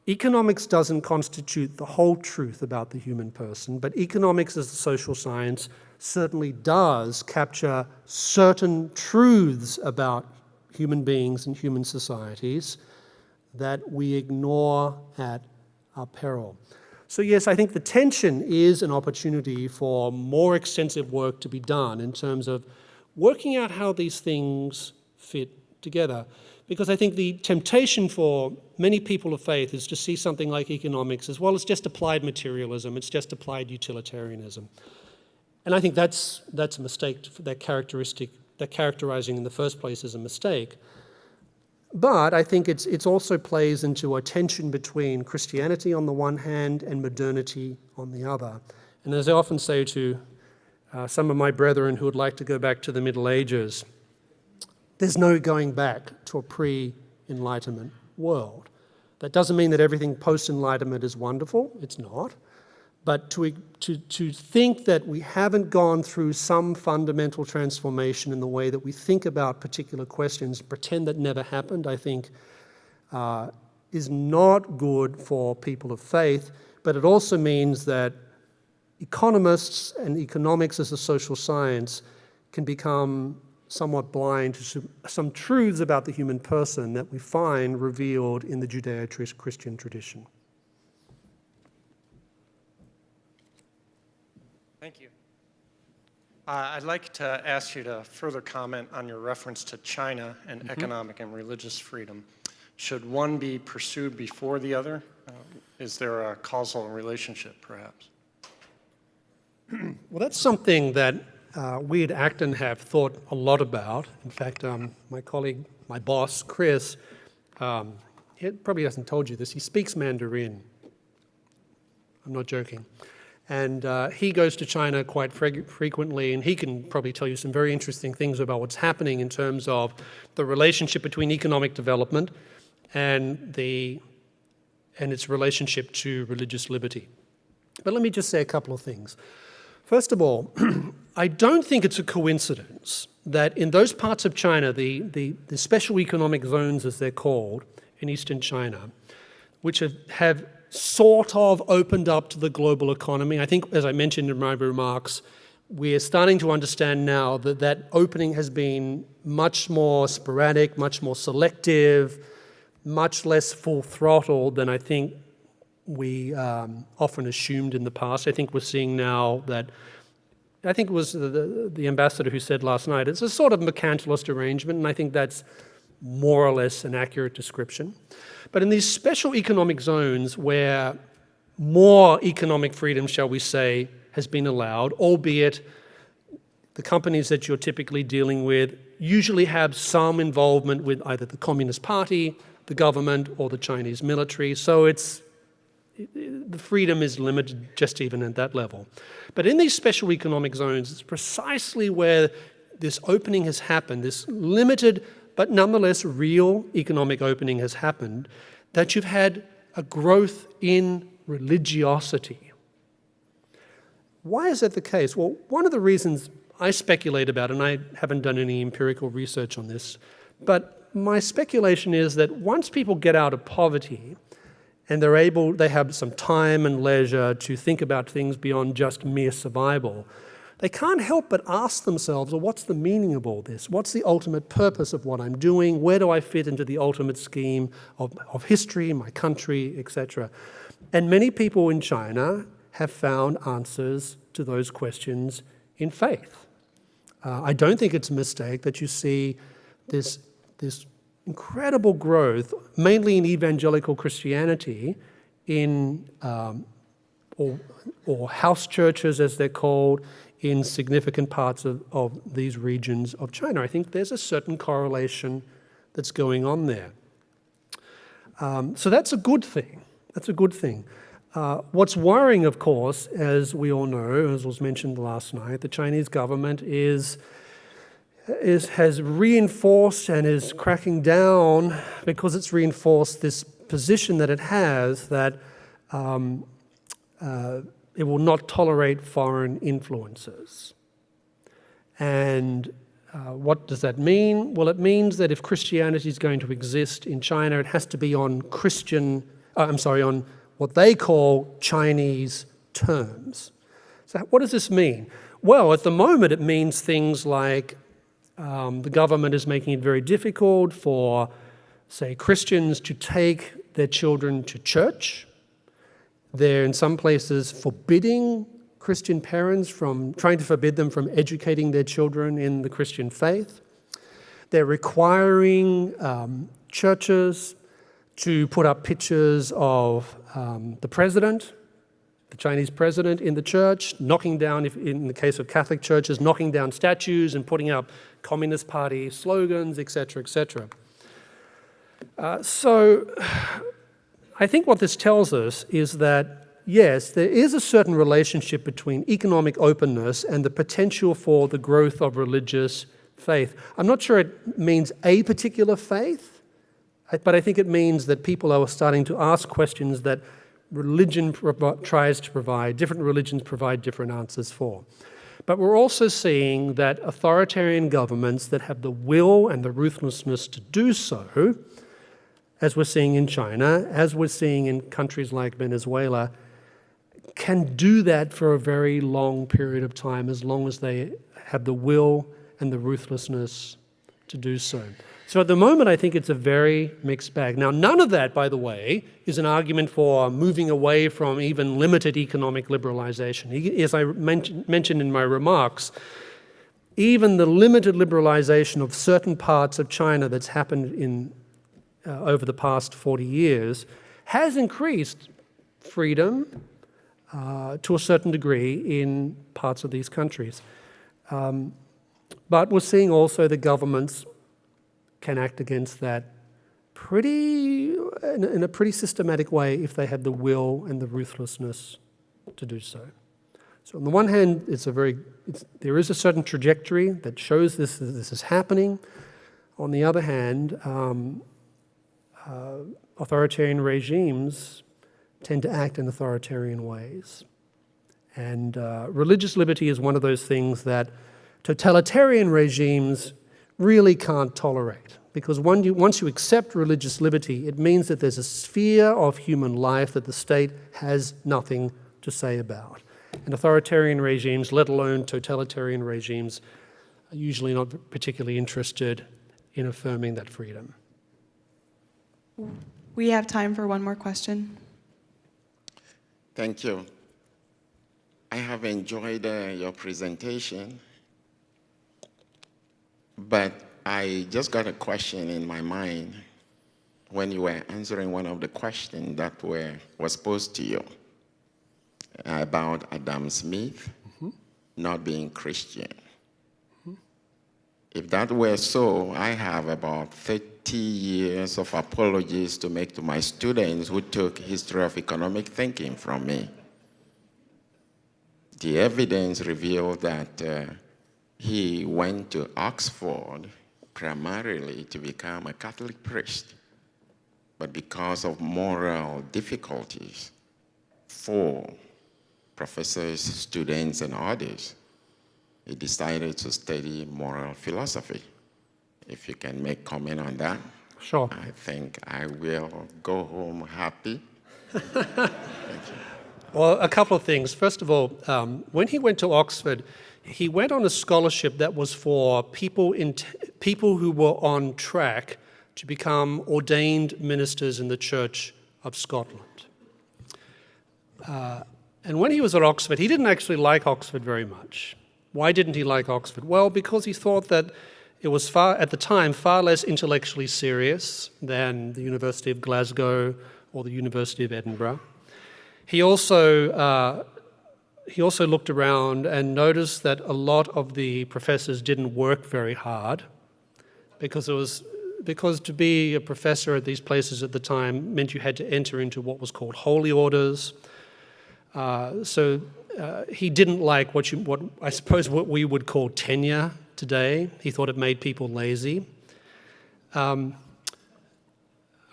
economics doesn't constitute the whole truth about the human person, but economics as a social science certainly does capture certain truths about human beings and human societies that we ignore at our peril. So yes, I think the tension is an opportunity for more extensive work to be done in terms of working out how these things fit together. Because I think the temptation for many people of faith is to see something like economics as, well, it's just applied materialism, it's just applied utilitarianism. And I think that's a mistake, that characterizing in the first place is a mistake. But I think it's also plays into a tension between Christianity on the one hand and modernity on the other. And as I often say to some of my brethren who would like to go back to the Middle Ages, there's no going back to a pre-Enlightenment world. That doesn't mean that everything post-Enlightenment is wonderful. It's not. But to think that we haven't gone through some fundamental transformation in the way that we think about particular questions, pretend that never happened, I think is not good for people of faith. But it also means that economists and economics as a social science can become somewhat blind to some truths about the human person that we find revealed in the Judeo-Christian tradition. Thank you. I'd like to ask you to further comment on your reference to China and economic and religious freedom. Should one be pursued before the other? Is there a causal relationship, perhaps? Well, that's something that we at Acton have thought a lot about. In fact, my colleague, my boss, Chris, he probably hasn't told you this, he speaks Mandarin. I'm not joking. And he goes to China quite frequently, and he can probably tell you some very interesting things about what's happening in terms of the relationship between economic development and its relationship to religious liberty. But let me just say a couple of things. First of all, I don't think it's a coincidence that in those parts of China, the special economic zones, as they're called, in eastern China, which have sort of opened up to the global economy. I think, as I mentioned in my remarks, we're starting to understand now that that opening has been much more sporadic, much more selective, much less full throttle than I think we often assumed in the past. I think we're seeing now that, I think it was the ambassador who said last night, it's a sort of mercantilist arrangement, and I think that's more or less an accurate description. But in these special economic zones where more economic freedom, shall we say, has been allowed, albeit the companies that you're typically dealing with usually have some involvement with either the Communist Party, the government, or the Chinese military. So the freedom is limited just even at that level. But in these special economic zones, it's precisely where this opening has happened, this limited but nonetheless real economic opening has happened, that you've had a growth in religiosity. Why is that the case? Well, one of the reasons I speculate about, and I haven't done any empirical research on this, but my speculation is that once people get out of poverty and they have some time and leisure to think about things beyond just mere survival, they can't help but ask themselves, well, what's the meaning of all this? What's the ultimate purpose of what I'm doing? Where do I fit into the ultimate scheme of history, my country, etc.? And many people in China have found answers to those questions in faith. I don't think it's a mistake that you see this incredible growth, mainly in evangelical Christianity, in or house churches, as they're called, in significant parts of these regions of China. I think there's a certain correlation that's going on there. So that's a good thing. That's a good thing. What's worrying, of course, as we all know, as was mentioned last night, the Chinese government has reinforced and is cracking down because it's reinforced this position that it has that it will not tolerate foreign influences. And what does that mean? Well, it means that if Christianity is going to exist in China, it has to be on on what they call Chinese terms. So what does this mean? Well, at the moment, it means things like the government is making it very difficult for, say, Christians to take their children to church. They're in some places forbidding Christian parents trying to forbid them from educating their children in the Christian faith. They're requiring churches to put up pictures of the president, the Chinese president, in the church, knocking down, in the case of Catholic churches, knocking down statues and putting up Communist Party slogans, etc., etc. So I think what this tells us is that, yes, there is a certain relationship between economic openness and the potential for the growth of religious faith. I'm not sure it means a particular faith, but I think it means that people are starting to ask questions that religion tries to provide, different religions provide different answers for. But we're also seeing that authoritarian governments that have the will and the ruthlessness to do so, as we're seeing in China, as we're seeing in countries like Venezuela, can do that for a very long period of time as long as they have the will and the ruthlessness to do so. So at the moment, I think it's a very mixed bag. Now, none of that, by the way, is an argument for moving away from even limited economic liberalization. As I mentioned in my remarks, even the limited liberalization of certain parts of China that's happened over the past 40 years has increased freedom to a certain degree in parts of these countries. But we're seeing also the governments can act against that in a pretty systematic way if they have the will and the ruthlessness to do so. So on the one hand, there is a certain trajectory that shows this is happening. On the other hand, authoritarian regimes tend to act in authoritarian ways. And religious liberty is one of those things that totalitarian regimes really can't tolerate. Because once you accept religious liberty, it means that there's a sphere of human life that the state has nothing to say about. And authoritarian regimes, let alone totalitarian regimes, are usually not particularly interested in affirming that freedom. We have time for one more question. Thank you. I have enjoyed your presentation, but I just got a question in my mind when you were answering one of the questions that was posed to you about Adam Smith not being Christian. If that were so, I have about 30 years of apologies to make to my students who took history of economic thinking from me. The evidence revealed that he went to Oxford primarily to become a Catholic priest, but because of moral difficulties, for professors, students, and others, he decided to study moral philosophy. If you can make comment on that, Sure. I think I will go home happy. Well, a couple of things. First of all, when he went to Oxford, he went on a scholarship that was for people who were on track to become ordained ministers in the Church of Scotland. And when he was at Oxford, he didn't actually like Oxford very much. Why didn't he like Oxford? Well, because he thought that it was at the time, far less intellectually serious than the University of Glasgow or the University of Edinburgh. He also looked around and noticed that a lot of the professors didn't work very hard because to be a professor at these places at the time meant you had to enter into what was called holy orders. So he didn't like what we would call tenure today. He thought it made people lazy. I'll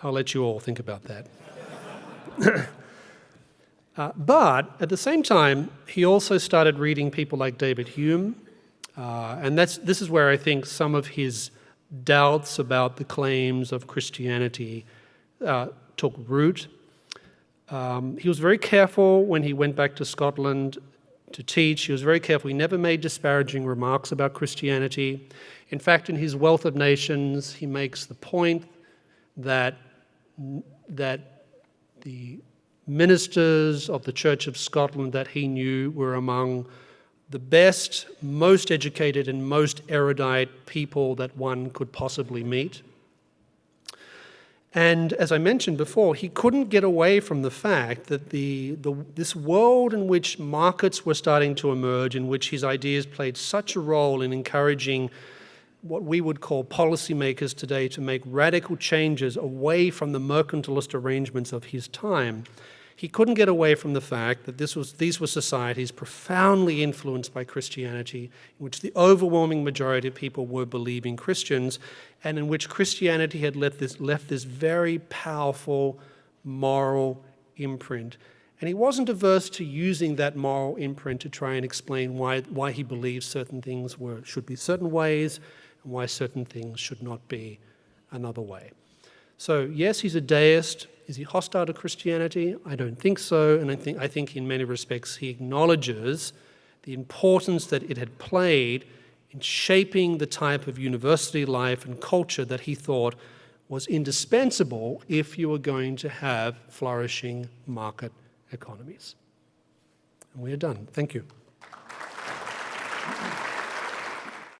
let you all think about that. But at the same time, he also started reading people like David Hume, and this is where I think some of his doubts about the claims of Christianity took root. He was very careful when he went back to Scotland to teach. He was very careful. He never made disparaging remarks about Christianity. In fact, in his Wealth of Nations, he makes the point that the ministers of the Church of Scotland that he knew were among the best, most educated, and most erudite people that one could possibly meet. And as I mentioned before, he couldn't get away from the fact that this world in which markets were starting to emerge, in which his ideas played such a role in encouraging what we would call policymakers today to make radical changes away from the mercantilist arrangements of his time, he couldn't get away from the fact that these were societies profoundly influenced by Christianity, in which the overwhelming majority of people were believing Christians, and in which Christianity had left this very powerful moral imprint. And he wasn't averse to using that moral imprint to try and explain why he believes certain things should be certain ways and why certain things should not be another way. So yes, he's a deist. Is he hostile to Christianity? I don't think so, and I think in many respects he acknowledges the importance that it had played in shaping the type of university life and culture that he thought was indispensable if you were going to have flourishing market economies. And we are done. Thank you.